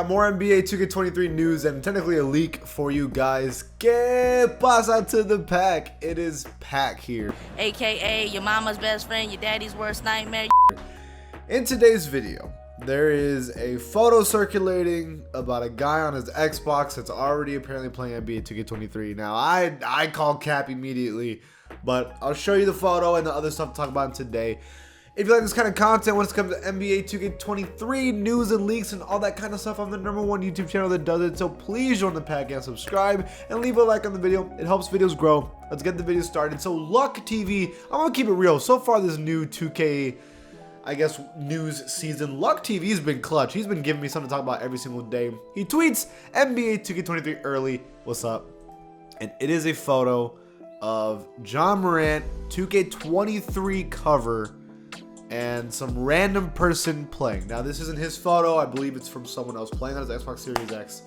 got more NBA 2K23 news and technically a leak for you guys. Que pasa to the pack? It is Pack here. AKA your mama's best friend, your daddy's worst nightmare. In today's video, there is a photo circulating about a guy on his Xbox that's already apparently playing NBA 2K23. Now, I call cap immediately, but I'll show you the photo and the other stuff to talk about today. If you like this kind of content when it comes to NBA 2K23 news and leaks and all that kind of stuff, I'm the #1 YouTube channel that does it. So please join the pack and subscribe and leave a like on the video. It helps videos grow. Let's get the video started. So Luck TV, I'm gonna keep it real. So far this new 2K, I guess, news season, Luck TV has been clutch. He's been giving me something to talk about every single day. He tweets NBA 2K23 early. What's up? And it is a photo of Ja Morant 2K23 cover and some random person playing. Now, this isn't his photo. I believe it's from someone else playing on his Xbox Series X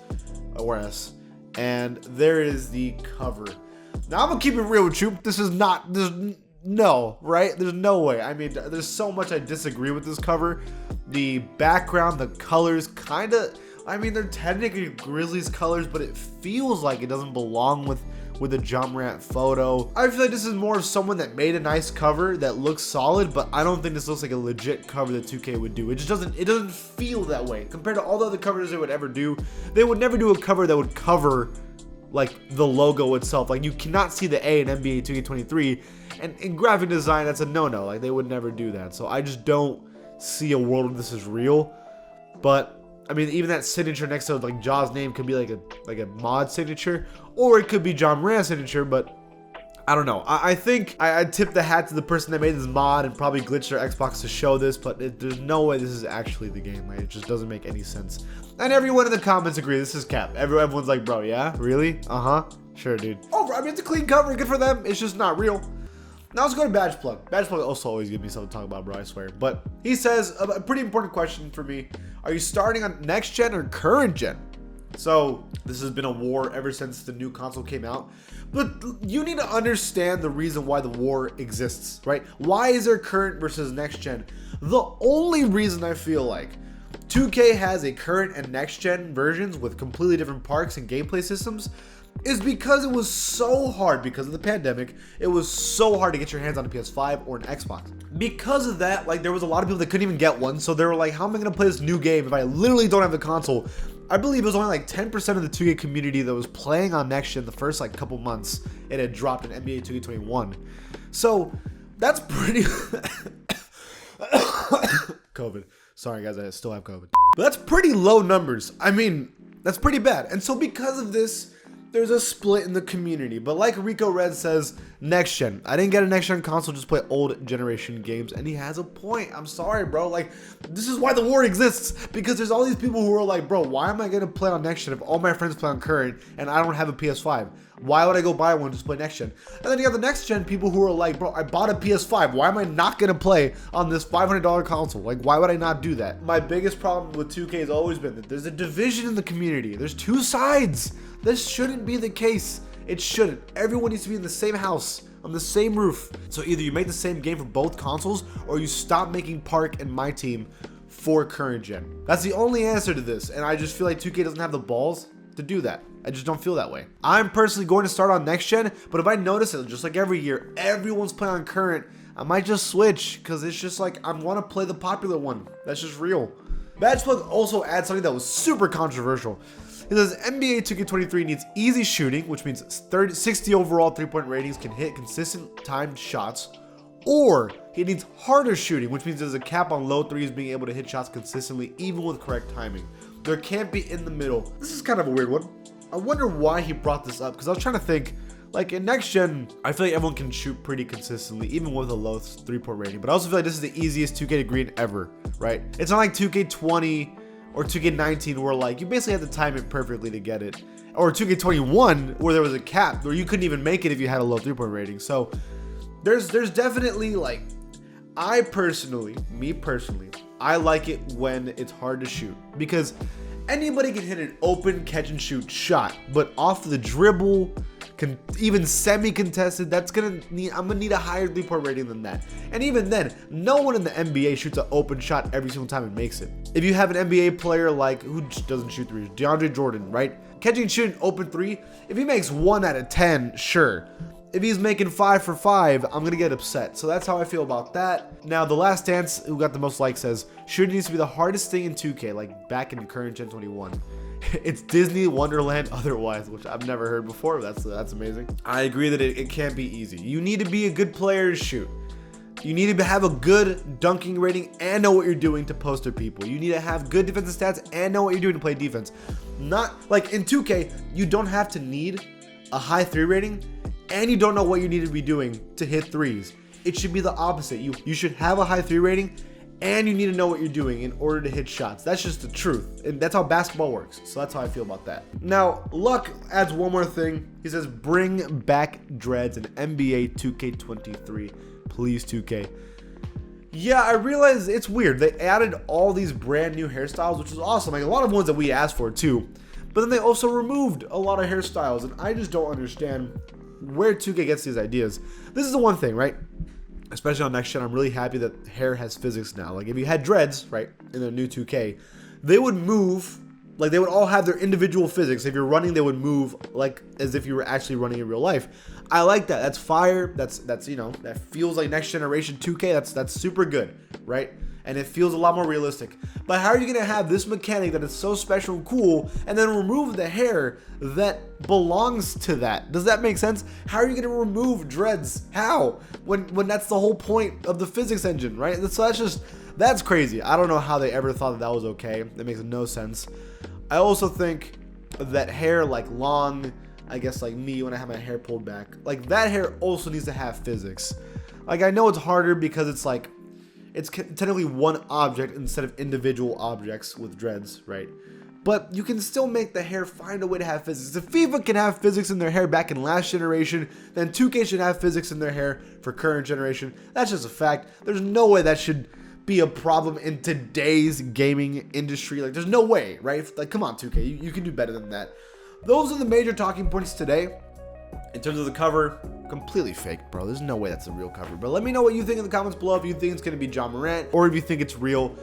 or S. And there is the cover. Now, I'm gonna keep it real with you. This is not, no, right? There's no way. I mean, there's so much I disagree with this cover. The background, the colors, kind of, I mean, they're technically Grizzlies colors, but it feels like it doesn't belong with a Ja Morant photo. I feel like this is more of someone that made a nice cover that looks solid, but I don't think this looks like a legit cover that 2K would do. It just doesn't feel that way compared to all the other covers they would ever do. They would never do a cover that would cover like the logo itself. Like, you cannot see the A in NBA 2K23, and in graphic design, that's a no-no. Like, they would never do that. So I just don't see a world where this is real. But I mean, even that signature next to like Ja's name could be like a mod signature, or it could be Ja Morant's signature. But I don't know. I think I'd tip the hat to the person that made this mod and probably glitched their Xbox to show this, but there's no way this is actually the game. Like, it just doesn't make any sense. And everyone in the comments agree this is cap. Everyone's like, bro, yeah, really? Sure, dude. Oh, I mean, it's a clean cover. Good for them. It's just not real. Now let's go to Badge Plug. Badge Plug also always gives me something to talk about, bro, I swear. But he says a pretty important question for me. Are you starting on next gen or current gen? So this has been a war ever since the new console came out. But you need to understand the reason why the war exists, right? Why is there current versus next gen? The only reason I feel like 2K has a current and next gen versions with completely different parks and gameplay systems is because it was so hard, because of the pandemic, it was so hard to get your hands on a PS5 or an Xbox. Because of that, like, there was a lot of people that couldn't even get one, so they were like, how am I gonna play this new game if I literally don't have the console? I believe it was only like 10% of the 2K community that was playing on next gen the first like couple months it had dropped in NBA 2K21. So that's pretty COVID. Sorry guys, I still have COVID. But that's pretty low numbers. I mean, that's pretty bad. And so because of this, there's a split in the community. But like Rico Red says, next gen. I didn't get a next gen console, just play old generation games. And he has a point. I'm sorry, bro. Like, this is why the war exists. Because there's all these people who are like, bro, why am I going to play on next gen if all my friends play on current and I don't have a PS5? Why would I go buy one just play next gen? And then you have the next gen people who are like, bro, I bought a PS5. Why am I not going to play on this $500 console? Like, why would I not do that? My biggest problem with 2K has always been that there's a division in the community. There's two sides. This shouldn't be the case. It shouldn't. Everyone needs to be in the same house, on the same roof. So either you make the same game for both consoles, or you stop making Park and My Team for current gen. That's the only answer to this, and I just feel like 2K doesn't have the balls to do that. I just don't feel that way. I'm personally going to start on next gen, but if I notice it, just like every year, everyone's playing on current, I might just switch, because it's just like, I want to play the popular one. That's just real. Badge Plug also adds something that was super controversial. It says NBA 2K23 needs easy shooting, which means 60 overall 3-point ratings can hit consistent timed shots, or it needs harder shooting, which means there's a cap on low threes being able to hit shots consistently, even with correct timing. There can't be in the middle. This is kind of a weird one. I wonder why he brought this up, because I was trying to think, like, in next gen, I feel like everyone can shoot pretty consistently, even with a low 3-point rating, but I also feel like this is the easiest 2K to green ever, right? It's not like 2K20 or 2K19 where like you basically had to time it perfectly to get it, or 2K21 where there was a cap where you couldn't even make it if you had a low 3-point rating. So there's definitely, like, me personally, I like it when it's hard to shoot, because anybody can hit an open catch and shoot shot, but off the dribble, even semi-contested, I'm gonna need a higher 3-point rating than that. And even then, no one in the NBA shoots an open shot every single time and makes it. If you have an NBA player like, who doesn't shoot threes, DeAndre Jordan, right? Catching and shooting open 3, if he makes 1 out of 10, sure. If he's making 5 for 5, I'm gonna get upset. So that's how I feel about that. Now, The Last Dance, who got the most likes, says shooting needs to be the hardest thing in 2K, like back in current Gen 21. It's Disney Wonderland otherwise, which I've never heard before. That's amazing. I agree that it can't be easy. You need to be a good player to shoot. You need to have a good dunking rating and know what you're doing to poster people. You need to have good defensive stats and know what you're doing to play defense. Not like in 2K, you don't have to need a high 3 rating and you don't know what you need to be doing to hit threes. It should be the opposite. You should have a high 3 rating and you need to know what you're doing in order to hit shots. That's just the truth. And that's how basketball works. So that's how I feel about that. Now, Luck adds one more thing. He says, bring back dreads in NBA 2K23. Please, 2K. Yeah, I realize it's weird. They added all these brand new hairstyles, which is awesome. Like a lot of ones that we asked for too. But then they also removed a lot of hairstyles. And I just don't understand where 2K gets these ideas. This is the one thing, right? Especially on next gen, I'm really happy that hair has physics now. Like if you had dreads, right, in the new 2K, they would move, like they would all have their individual physics. If you're running, they would move like as if you were actually running in real life. I like that. That's fire. That's you know, that feels like next generation 2K. That's super good, right? And it feels a lot more realistic. But how are you gonna have this mechanic that is so special and cool and then remove the hair that belongs to that? Does that make sense? How are you gonna remove dreads? How? When that's the whole point of the physics engine, right? So that's crazy. I don't know how they ever thought that was okay. That makes no sense. I also think that hair, like long, I guess like me when I have my hair pulled back, like that hair also needs to have physics. Like I know it's harder because it's like, it's technically one object instead of individual objects with dreads, right? But you can still make the hair find a way to have physics. If FIFA can have physics in their hair back in last generation, then 2K should have physics in their hair for current generation. That's just a fact. There's no way that should be a problem in today's gaming industry. Like, there's no way, right? Like, come on, 2K, you can do better than that. Those are the major talking points today. In terms of the cover, completely fake, bro. There's no way that's a real cover. But let me know what you think in the comments below. If you think it's going to be Ja Morant or if you think it's real.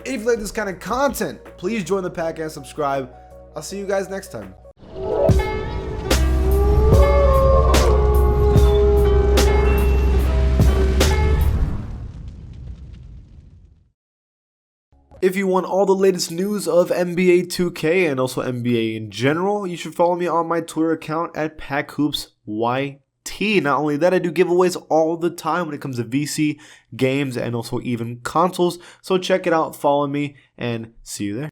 If you like this kind of content, please join the pack and subscribe. I'll see you guys next time. If you want all the latest news of NBA 2K and also NBA in general, you should follow me on my Twitter account at PackHoopsYT. Not only that, I do giveaways all the time when it comes to VC, games, and also even consoles. So check it out, follow me, and see you there.